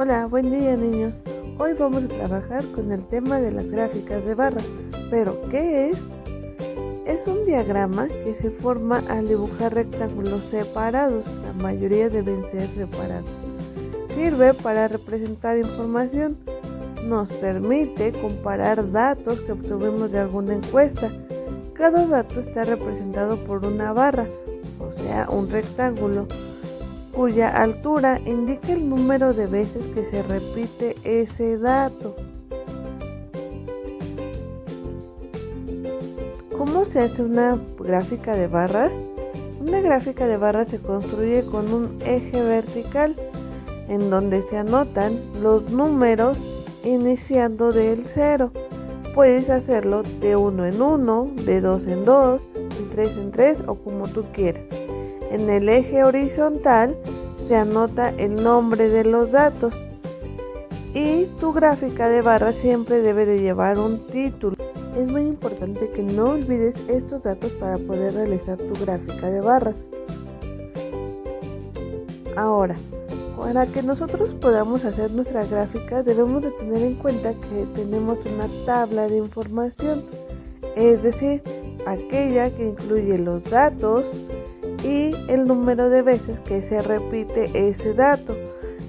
Hola, buen día niños. Hoy vamos a trabajar con el tema de las gráficas de barras. ¿Pero qué es? Es un diagrama que se forma al dibujar rectángulos separados. La mayoría deben ser separados. Sirve para representar información. Nos permite comparar datos que obtuvimos de alguna encuesta. Cada dato está representado por una barra, o sea, un rectángulo, cuya altura indica el número de veces que se repite ese dato. ¿Cómo se hace una gráfica de barras? Una gráfica de barras se construye con un eje vertical en donde se anotan los números iniciando del 0. Puedes hacerlo de 1 en 1, de 2 en 2, de 3 en 3 o como tú quieras. En el eje horizontal se anota el nombre de los datos y tu gráfica de barras siempre debe de llevar un título. Es muy importante que no olvides estos datos para poder realizar tu gráfica de barras. Ahora, para que nosotros podamos hacer nuestra gráfica debemos de tener en cuenta que tenemos una tabla de información, es decir, aquella que incluye los datos y el número de veces que se repite ese dato.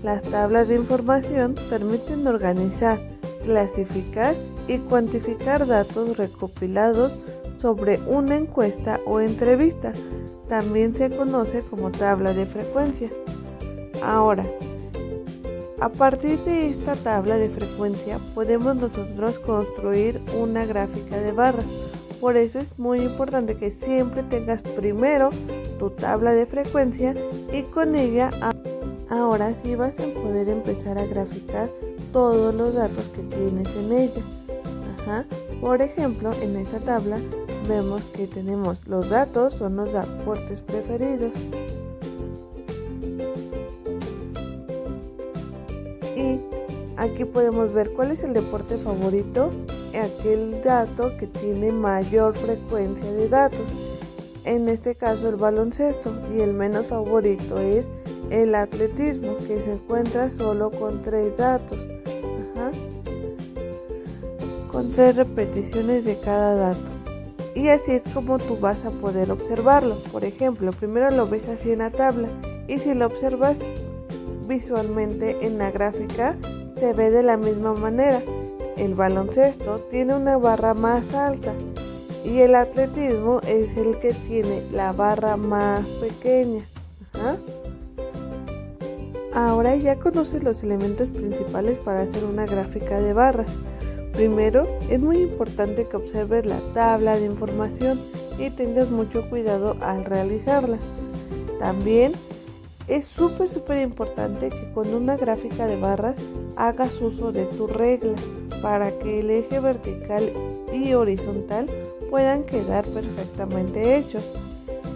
Las tablas de información permiten organizar, clasificar y cuantificar datos recopilados sobre una encuesta o entrevista. También se conoce como tabla de frecuencia. Ahora, a partir de esta tabla de frecuencia podemos nosotros construir una gráfica de barras. Por eso es muy importante que siempre tengas primero tu tabla de frecuencia y con ella ahora sí vas a poder empezar a graficar todos los datos que tienes en ella. Por ejemplo, en esta tabla vemos que tenemos los datos, son los deportes preferidos. Y aquí podemos ver cuál es el deporte favorito, aquel dato que tiene mayor frecuencia de datos. En este caso el baloncesto, y el menos favorito es el atletismo, que se encuentra solo con 3 datos, con 3 repeticiones de cada dato. Y así es como tú vas a poder observarlo. Por ejemplo, primero lo ves así en la tabla, y si lo observas visualmente en la gráfica se ve de la misma manera. El baloncesto tiene una barra más alta y el atletismo es el que tiene la barra más pequeña. Ahora ya conoces los elementos principales para hacer una gráfica de barras. Primero, es muy importante que observes la tabla de información y tengas mucho cuidado al realizarla. También es súper importante que con una gráfica de barras hagas uso de tu regla para que el eje vertical y horizontal puedan quedar perfectamente hechos.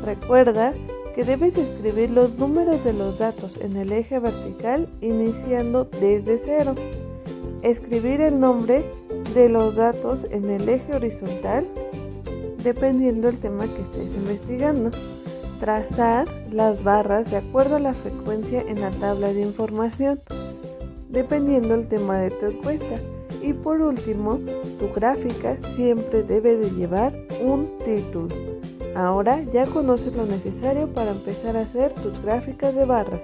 Recuerda que debes escribir los números de los datos en el eje vertical iniciando desde 0. Escribir el nombre de los datos en el eje horizontal dependiendo del tema que estés investigando. Trazar las barras de acuerdo a la frecuencia en la tabla de información, dependiendo del tema de tu encuesta. Y por último, tu gráfica siempre debe de llevar un título. Ahora ya conoces lo necesario para empezar a hacer tus gráficas de barras.